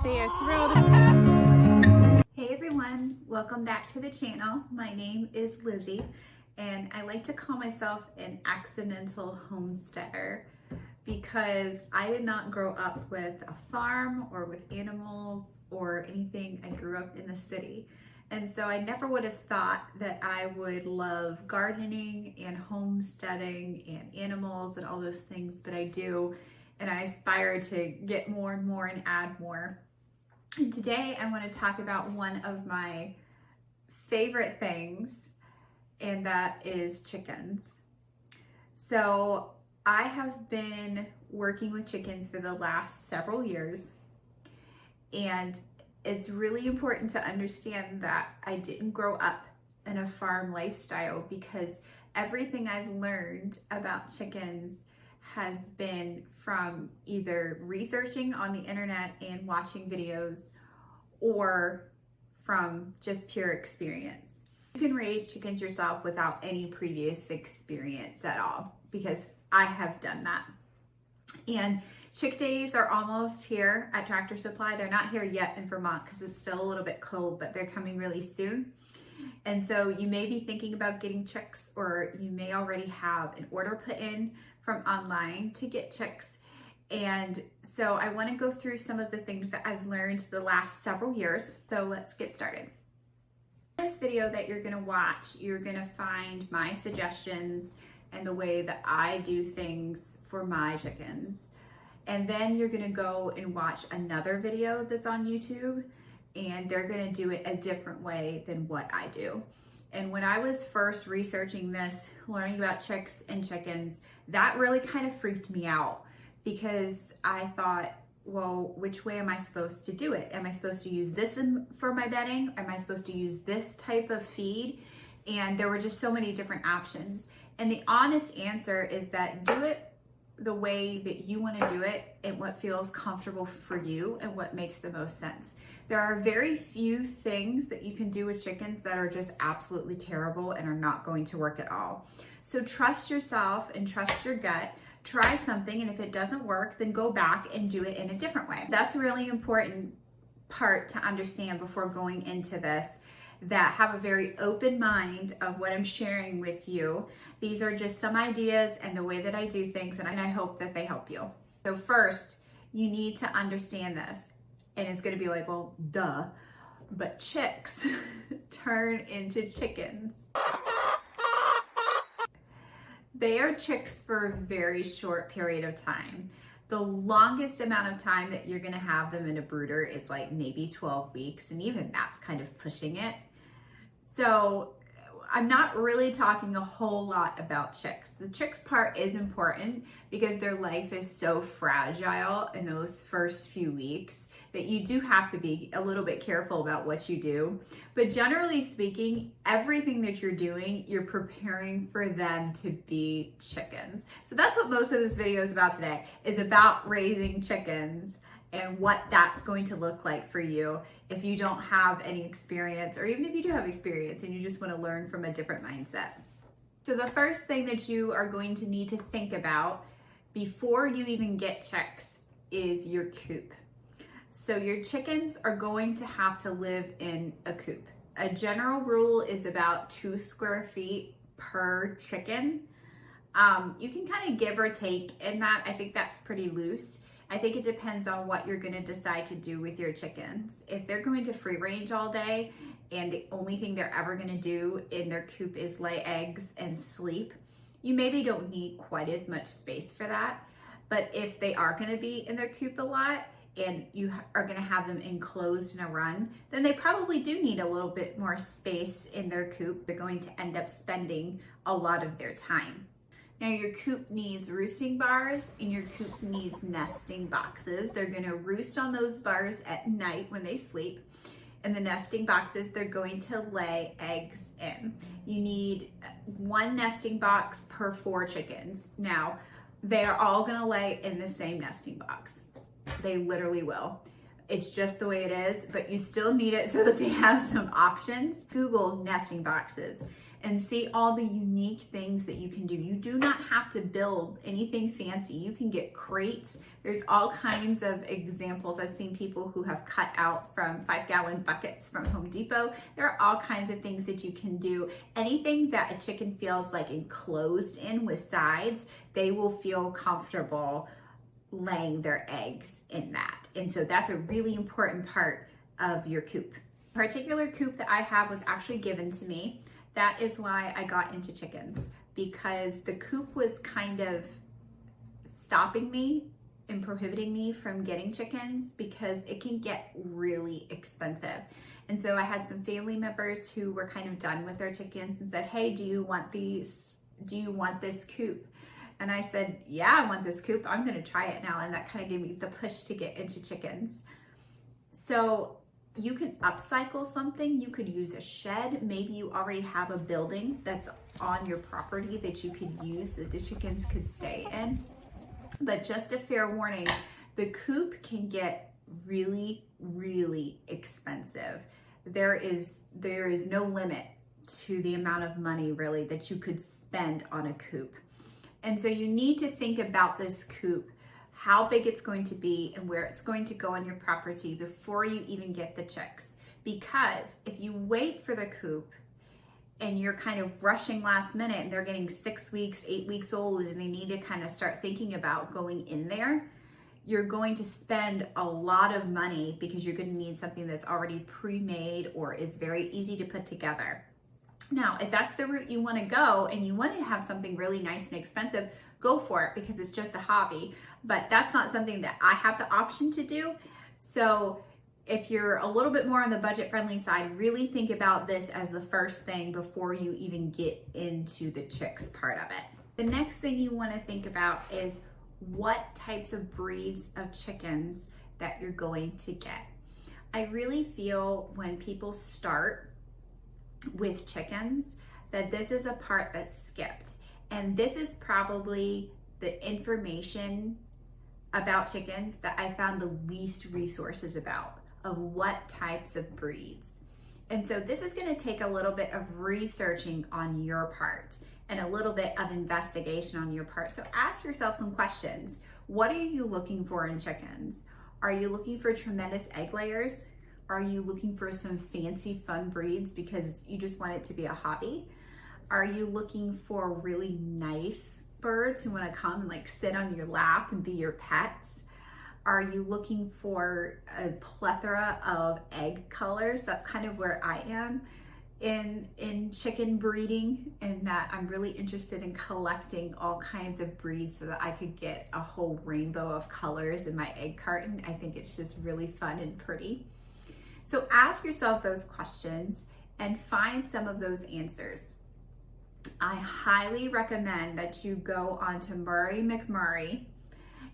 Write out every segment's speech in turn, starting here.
They are thrilled. Hey everyone, welcome back to the channel. My name is Lizzie and I like to call myself an accidental homesteader because I did not grow up with a farm or with animals or anything. I grew up in the city. And so I never would have thought that I would love gardening and homesteading and animals and all those things, but I do. And I aspire to get more and more and add more. And today I want to talk about one of my favorite things, and that is chickens. So I have been working with chickens for the last several years, and it's really important to understand that I didn't grow up in a farm lifestyle, because everything I've learned about chickens has been from either researching on the internet and watching videos or from just pure experience. You can raise chickens yourself without any previous experience at all, because I have done that. And chick days are almost here at Tractor Supply. They're not here yet in Vermont because it's still a little bit cold, but they're coming really soon. And so you may be thinking about getting chicks, or you may already have an order put in from online to get chicks. And so I want to go through some of the things that I've learned the last several years. So let's get started. In this video that you're going to watch, you're going to find my suggestions and the way that I do things for my chickens. And then you're going to go and watch another video that's on YouTube, and they're going to do it a different way than what I do. And when I was first researching this, learning about chicks and chickens, that really kind of freaked me out, because I thought, well, which way am I supposed to do it? Am I supposed to use this for my bedding? Am I supposed to use this type of feed? And there were just so many different options. And the honest answer is that do it the way that you want to do it and what feels comfortable for you and what makes the most sense. There are very few things that you can do with chickens that are just absolutely terrible and are not going to work at all. So trust yourself and trust your gut. Try something, and if it doesn't work, then go back and do it in a different way. That's a really important part to understand before going into this, that have a very open mind of what I'm sharing with you. These are just some ideas and the way that I do things, and I hope that they help you. So first, you need to understand this, and it's gonna be like, well, duh, but chicks turn into chickens. They are chicks for a very short period of time. The longest amount of time that you're gonna have them in a brooder is like maybe 12 weeks, and even that's kind of pushing it. So I'm not really talking a whole lot about chicks. The chicks part is important because their life is so fragile in those first few weeks that you do have to be a little bit careful about what you do. But generally speaking, everything that you're doing, you're preparing for them to be chickens. So that's what most of this video is about today, is about raising chickens and what that's going to look like for you if you don't have any experience, or even if you do have experience and you just want to learn from a different mindset. So the first thing that you are going to need to think about before you even get chicks is your coop. So your chickens are going to have to live in a coop. A general rule is about 2 square feet per chicken. You can kind of give or take in that. I think that's pretty loose. I think it depends on what you're going to decide to do with your chickens. If they're going to free range all day and the only thing they're ever going to do in their coop is lay eggs and sleep, you maybe don't need quite as much space for that. But if they are going to be in their coop a lot and you are going to have them enclosed in a run, then they probably do need a little bit more space in their coop. They're going to end up spending a lot of their time. Now your coop needs roosting bars and your coop needs nesting boxes. They're going to roost on those bars at night when they sleep. And the nesting boxes, they're going to lay eggs in. You need 1 nesting box per 4 chickens. Now, they are all going to lay in the same nesting box. They literally will. It's just the way it is, but you still need it so that they have some options. Google nesting boxes and see all the unique things that you can do. You do not have to build anything fancy. You can get crates. There's all kinds of examples. I've seen people who have cut out from 5-gallon buckets from Home Depot. There are all kinds of things that you can do. Anything that a chicken feels like enclosed in with sides, they will feel comfortable laying their eggs in that. And so that's a really important part of your coop. The particular coop that I have was actually given to me. That is why I got into chickens, because the coop was kind of stopping me and prohibiting me from getting chickens because it can get really expensive. And so I had some family members who were kind of done with their chickens and said, hey, do you want these? Do you want this coop? And I said, yeah, I want this coop. I'm going to try it now. And that kind of gave me the push to get into chickens. So you can upcycle something. You could use a shed. Maybe you already have a building that's on your property that you could use that the chickens could stay in. But just a fair warning, the coop can get really, really expensive. There is no limit to the amount of money really that you could spend on a coop. And so you need to think about this coop, how big it's going to be and where it's going to go on your property before you even get the chicks. Because if you wait for the coop and you're kind of rushing last minute and they're getting 6 weeks, 8 weeks old and they need to kind of start thinking about going in there, you're going to spend a lot of money because you're going to need something that's already pre-made or is very easy to put together. Now, if that's the route you want to go and you want to have something really nice and expensive, go for it because it's just a hobby. But that's not something that I have the option to do. So if you're a little bit more on the budget friendly side, really think about this as the first thing before you even get into the chicks part of it. The next thing you want to think about is what types of breeds of chickens that you're going to get. I really feel when people start with chickens that this is a part that's skipped. And this is probably the information about chickens that I found the least resources about, of what types of breeds. And so this is going to take a little bit of researching on your part and a little bit of investigation on your part. So ask yourself some questions. What are you looking for in chickens? Are you looking for tremendous egg layers? Are you looking for some fancy fun breeds because you just want it to be a hobby? Are you looking for really nice birds who want to come and like sit on your lap and be your pets? Are you looking for a plethora of egg colors? That's kind of where I am in chicken breeding, in that I'm really interested in collecting all kinds of breeds so that I could get a whole rainbow of colors in my egg carton. I think it's just really fun and pretty. So ask yourself those questions and find some of those answers. I highly recommend that you go onto Murray McMurray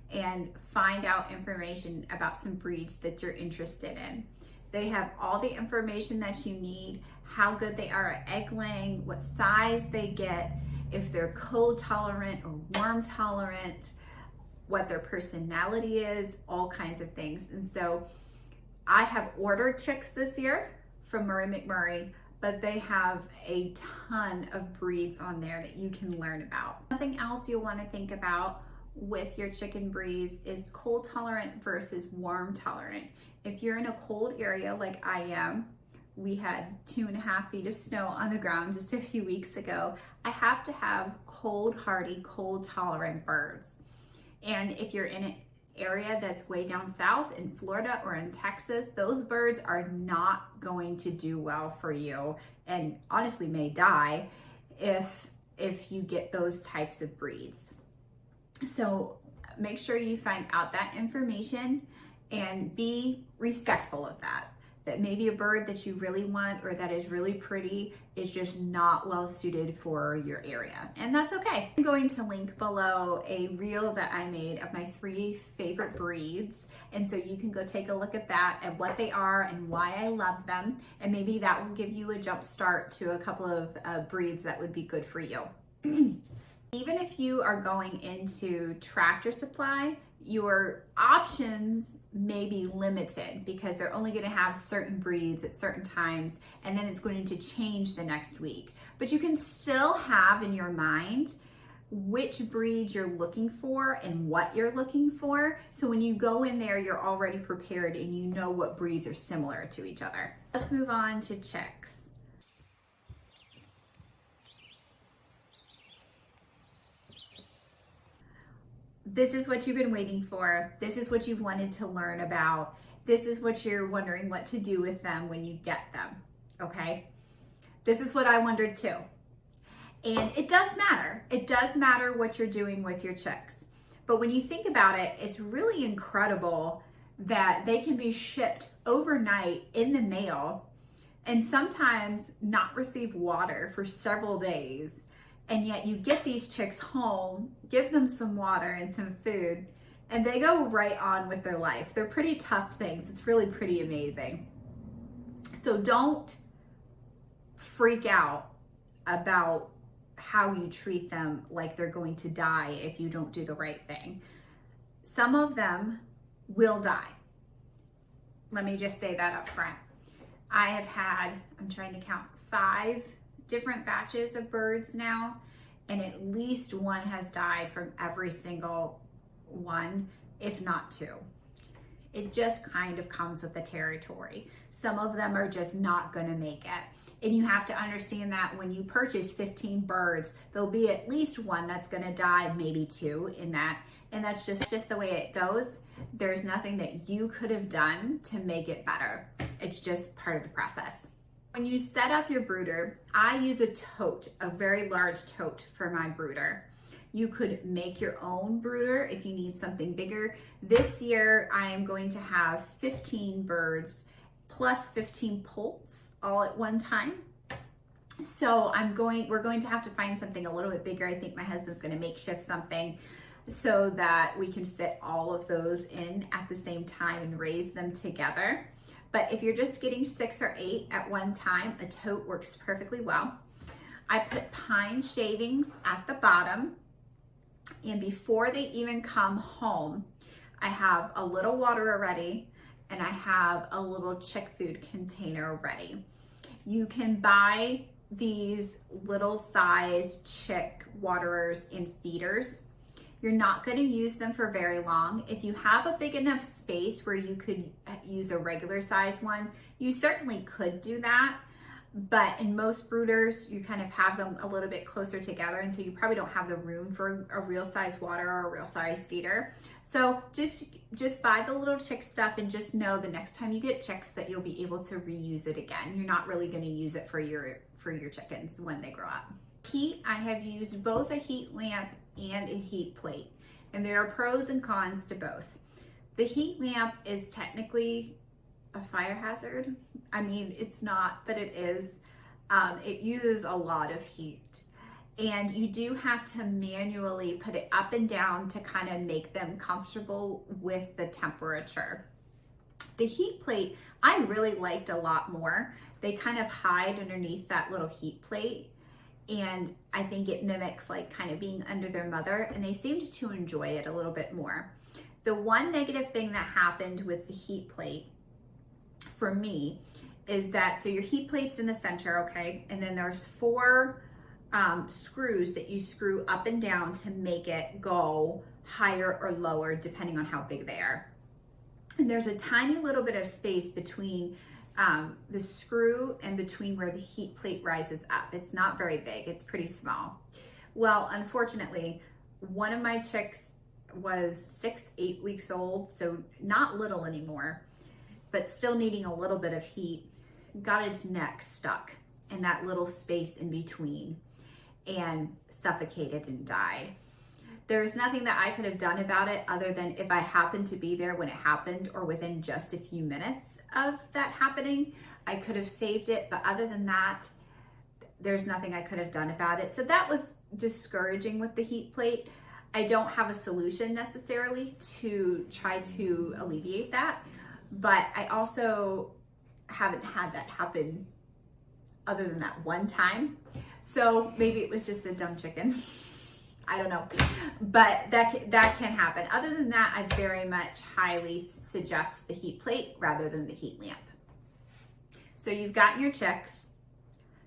and find out information about some breeds that you're interested in. They have all the information that you need, how good they are at egg laying, what size they get, if they're cold tolerant or warm tolerant, what their personality is, all kinds of things. And so I have ordered chicks this year from Murray McMurray, but they have a ton of breeds on there that you can learn about. Something else you'll want to think about with your chicken breeds is cold tolerant versus warm tolerant. If you're in a cold area like I am, we had 2.5 feet of snow on the ground just a few weeks ago. I have to have cold hardy, cold tolerant birds. And if you're in an area that's way down south in Florida or in Texas, those birds are not going to do well for you and honestly may die if you get those types of breeds. So make sure you find out that information and be respectful of that. That maybe a bird that you really want or that is really pretty is just not well suited for your area. And that's okay. I'm going to link below a reel that I made of my 3 favorite breeds. And so you can go take a look at that and what they are and why I love them. And maybe that will give you a jump start to a couple of breeds that would be good for you. Even if you are going into Tractor Supply, your options may be limited because they're only going to have certain breeds at certain times, and then it's going to change the next week. But you can still have in your mind which breed you're looking for and what you're looking for. So when you go in there, you're already prepared and you know what breeds are similar to each other. Let's move on to chicks. This is what you've been waiting for. This is what you've wanted to learn about. This is what you're wondering what to do with them when you get them, okay? This is what I wondered too. And it does matter. It does matter what you're doing with your chicks. But when you think about it, it's really incredible that they can be shipped overnight in the mail and sometimes not receive water for several days. And yet you get these chicks home, give them some water and some food, and they go right on with their life. They're pretty tough things. It's really pretty amazing. So don't freak out about how you treat them like they're going to die if you don't do the right thing. Some of them will die. Let me just say that up front. I have had, I'm trying to count, 5 different batches of birds now, and at least one has died from every single one, if not 2. It just kind of comes with the territory. Some of them are just not gonna make it. And you have to understand that when you purchase 15 birds, there'll be at least one that's gonna die, maybe 2 in that. And that's just the way it goes. There's nothing that you could have done to make it better. It's just part of the process. When you set up your brooder, I use a tote, a very large tote for my brooder. You could make your own brooder if you need something bigger. This year, I am going to have 15 birds plus 15 poults all at one time. So we're going to have to find something a little bit bigger. I think my husband's going to makeshift something so that we can fit all of those in at the same time and raise them together. But if you're just getting 6 or 8 at one time, a tote works perfectly well. I put pine shavings at the bottom, and before they even come home, I have a little water ready, and I have a little chick food container ready. You can buy these little size chick waterers in feeders. You're not going to use them for very long. If you have a big enough space where you could use a regular size one, you certainly could do that. But in most brooders, you kind of have them a little bit closer together, and so you probably don't have the room for a real size water or a real size feeder. So just buy the little chick stuff and just know the next time you get chicks that you'll be able to reuse it again. You're not really going to use it for your chickens when they grow up. Heat, I have used both a heat lamp and a heat plate, and there are pros and cons to both. The heat lamp is technically a fire hazard. I mean, it's not, but it is. It uses a lot of heat, and you do have to manually put it up and down to kind of make them comfortable with the temperature. The heat plate, I really liked a lot more. They kind of hide underneath that little heat plate, and I think it mimics like kind of being under their mother, and they seemed to enjoy it a little bit more. The one negative thing that happened with the heat plate for me is that, so your heat plate's in the center, okay? And then there's 4 screws that you screw up and down to make it go higher or lower depending on how big they are. And there's a tiny little bit of space between the screw and between where the heat plate rises up. It's not very big, it's pretty small. Well, unfortunately, one of my chicks was 6-8 weeks old, so not little anymore, but still needing a little bit of heat, got its neck stuck in that little space in between and suffocated and died. There's nothing that I could have done about it other than if I happened to be there when it happened or within just a few minutes of that happening, I could have saved it. But other than that, there's nothing I could have done about it. So that was discouraging with the heat plate. I don't have a solution necessarily to try to alleviate that, but I also haven't had that happen other than that one time. So maybe it was just a dumb chicken. I don't know, but that can happen. Other than that, I very much highly suggest the heat plate rather than the heat lamp. So you've gotten your chicks,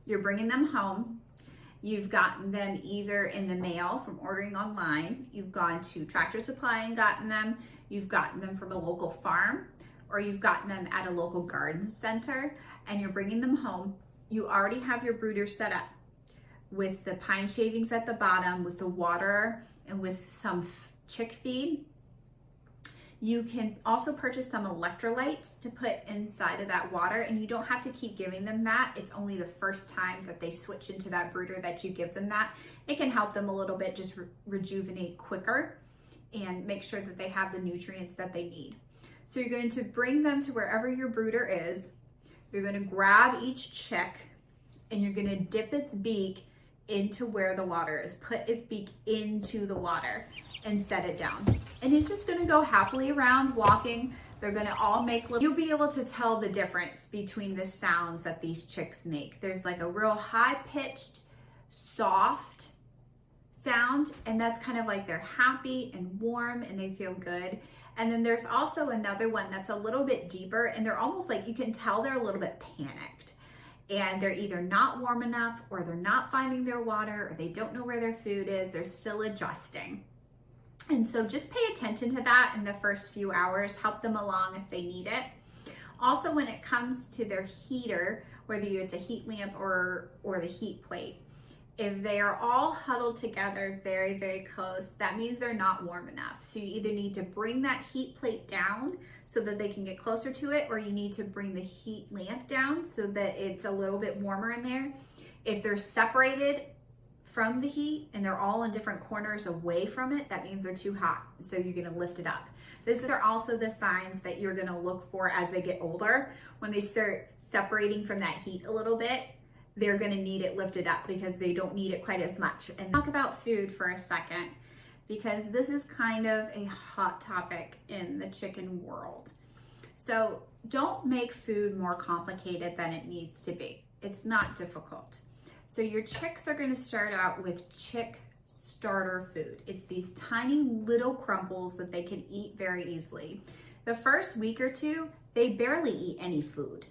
you're bringing them home, you've gotten them either in the mail from ordering online, you've gone to Tractor Supply and gotten them, you've gotten them from a local farm, or you've gotten them at a local garden center, and you're bringing them home. You already have your brooder set up with the pine shavings at the bottom, with the water, and with some chick feed. You can also purchase some electrolytes to put inside of that water, and you don't have to keep giving them that. It's only the first time that they switch into that brooder that you give them that. It can help them a little bit, just rejuvenate quicker and make sure that they have the nutrients that they need. So you're going to bring them to wherever your brooder is. You're going to grab each chick and you're going to dip its beak into where the water is. Put its beak into the water and set it down. And it's just gonna go happily around walking. They're gonna all make little, you'll be able to tell the difference between the sounds that these chicks make. There's like a real high-pitched, soft sound, and that's kind of like they're happy and warm and they feel good. And then there's also another one that's a little bit deeper, and they're almost like, you can tell they're a little bit panicked. And they're either not warm enough, or they're not finding their water, or they don't know where their food is. They're still adjusting. And so just pay attention to that in the first few hours. Help them along if they need it. Also, when it comes to their heater, whether it's a heat lamp or the heat plate, if they are all huddled together very, very close, that means they're not warm enough. So you either need to bring that heat plate down so that they can get closer to it, or you need to bring the heat lamp down so that it's a little bit warmer in there. If they're separated from the heat and they're all in different corners away from it, that means they're too hot. So you're gonna lift it up. These are also the signs that you're gonna look for as they get older. When they start separating from that heat a little bit, they're gonna need it lifted up because they don't need it quite as much. And talk about food for a second, because this is kind of a hot topic in the chicken world. So don't make food more complicated than it needs to be. It's not difficult. So your chicks are gonna start out with chick starter food. It's these tiny little crumbles that they can eat very easily. The first week or two, they barely eat any food.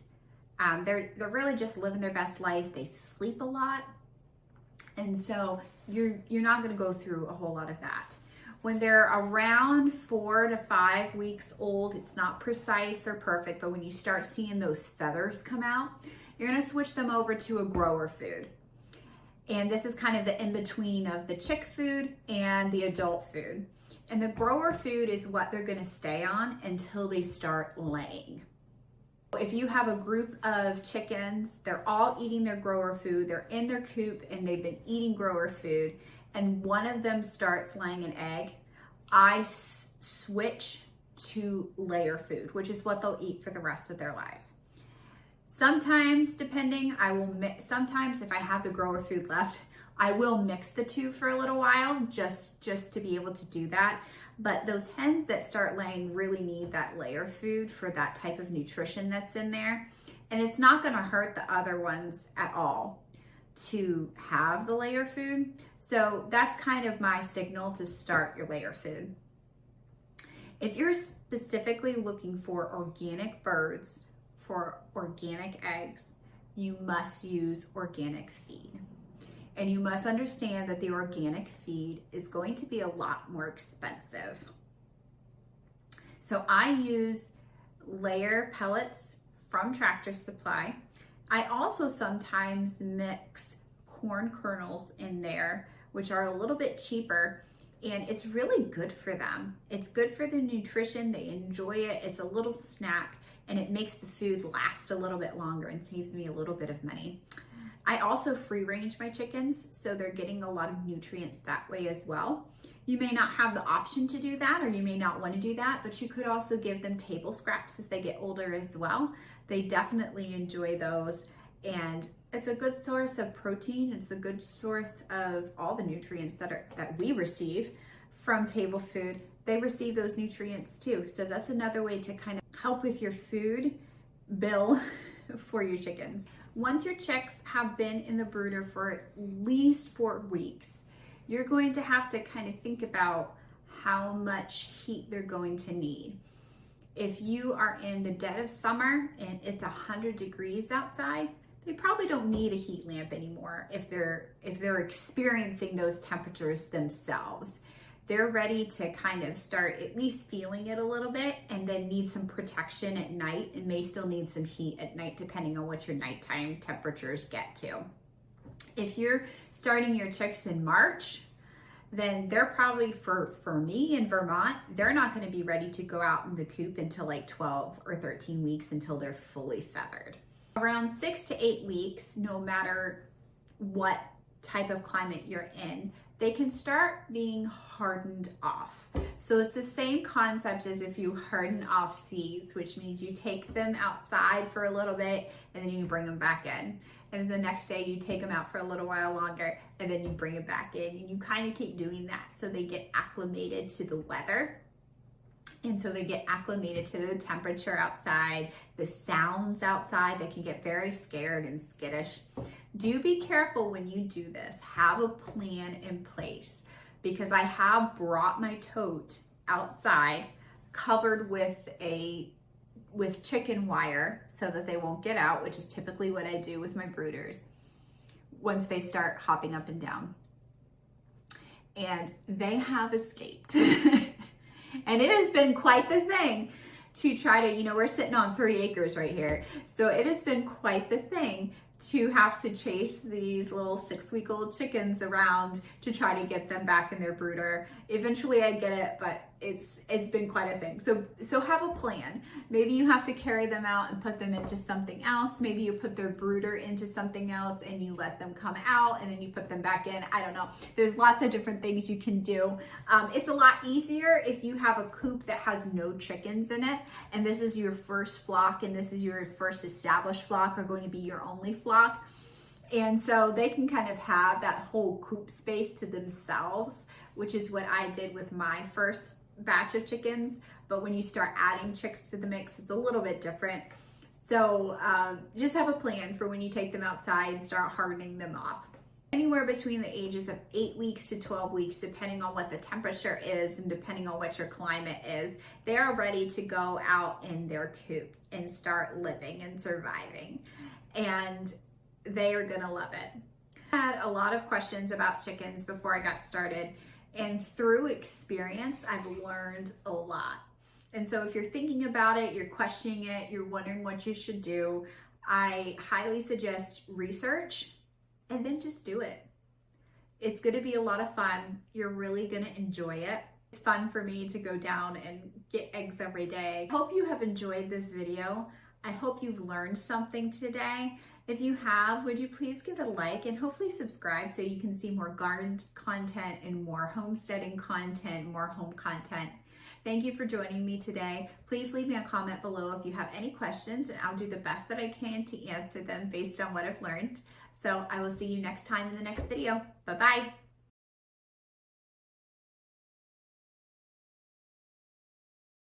They're really just living their best life. They sleep a lot. And so you're not gonna go through a whole lot of that. When they're around 4 to 5 weeks old, it's not precise or perfect, but when you start seeing those feathers come out, you're gonna switch them over to a grower food. And this is kind of the in-between of the chick food and the adult food. And the grower food is what they're gonna stay on until they start laying. If you have a group of chickens, they're all eating their grower food, they're in their coop and they've been eating grower food, and one of them starts laying an egg, I switch to layer food, which is what they'll eat for the rest of their lives. Sometimes, depending, sometimes if I have the grower food left, I will mix the two for a little while just to be able to do that. But those hens that start laying really need that layer food for that type of nutrition that's in there. And it's not gonna hurt the other ones at all to have the layer food. So that's kind of my signal to start your layer food. If you're specifically looking for organic birds, for organic eggs, you must use organic feed. And you must understand that the organic feed is going to be a lot more expensive. So I use layer pellets from Tractor Supply. I also sometimes mix corn kernels in there, which are a little bit cheaper, and it's really good for them. It's good for the nutrition, they enjoy it, it's a little snack, and it makes the food last a little bit longer and saves me a little bit of money. I also free range my chickens, so they're getting a lot of nutrients that way as well. You may not have the option to do that, or you may not want to do that, but you could also give them table scraps as they get older as well. They definitely enjoy those, and it's a good source of protein. It's a good source of all the nutrients that we receive from table food. They receive those nutrients too. So that's another way to kind of help with your food bill for your chickens. Once your chicks have been in the brooder for at least 4 weeks, you're going to have to kind of think about how much heat they're going to need. If you are in the dead of summer and it's 100 degrees outside, they probably don't need a heat lamp anymore if they're experiencing those temperatures themselves. They're ready to kind of start at least feeling it a little bit, and then need some protection at night, and may still need some heat at night depending on what your nighttime temperatures get to. If you're starting your chicks in March, then they're probably, for me in Vermont, they're not going to be ready to go out in the coop until like 12 or 13 weeks until they're fully feathered. Around 6 to 8 weeks, no matter what type of climate you're in, they can start being hardened off. So it's the same concept as if you harden off seeds, which means you take them outside for a little bit and then you bring them back in. And the next day you take them out for a little while longer and then you bring it back in. And you kind of keep doing that so they get acclimated to the weather. And so they get acclimated to the temperature outside, the sounds outside. They can get very scared and skittish. Do be careful when you do this. Have a plan in place, because I have brought my tote outside covered with chicken wire so that they won't get out, which is typically what I do with my brooders once they start hopping up and down. And they have escaped. And it has been quite the thing to try to, we're sitting on 3 acres right here. So it has been quite the thing to have to chase these little 6-week-old chickens around to try to get them back in their brooder. Eventually I get it, but it's been quite a thing. So have a plan. Maybe you have to carry them out and put them into something else. Maybe you put their brooder into something else and you let them come out and then you put them back in. I don't know. There's lots of different things you can do. It's a lot easier if you have a coop that has no chickens in it, and this is your first flock and this is your first established flock, or going to be your only flock. And so they can kind of have that whole coop space to themselves, which is what I did with my first batch of chickens. But when you start adding chicks to the mix, it's a little bit different. So just have a plan for when you take them outside and start hardening them off. Anywhere between the ages of 8 weeks to 12 weeks, depending on what the temperature is and depending on what your climate is, they are ready to go out in their coop and start living and surviving. And they are gonna love it. I had a lot of questions about chickens before I got started, and through experience, I've learned a lot. And so if you're thinking about it, you're questioning it, you're wondering what you should do, I highly suggest research and then just do it. It's gonna be a lot of fun. You're really gonna enjoy it. It's fun for me to go down and get eggs every day. I hope you have enjoyed this video. I hope you've learned something today. If you have, would you please give it a like and hopefully subscribe so you can see more garden content and more homesteading content, more home content. Thank you for joining me today. Please leave me a comment below if you have any questions, and I'll do the best that I can to answer them based on what I've learned. So I will see you next time in the next video. Bye-bye.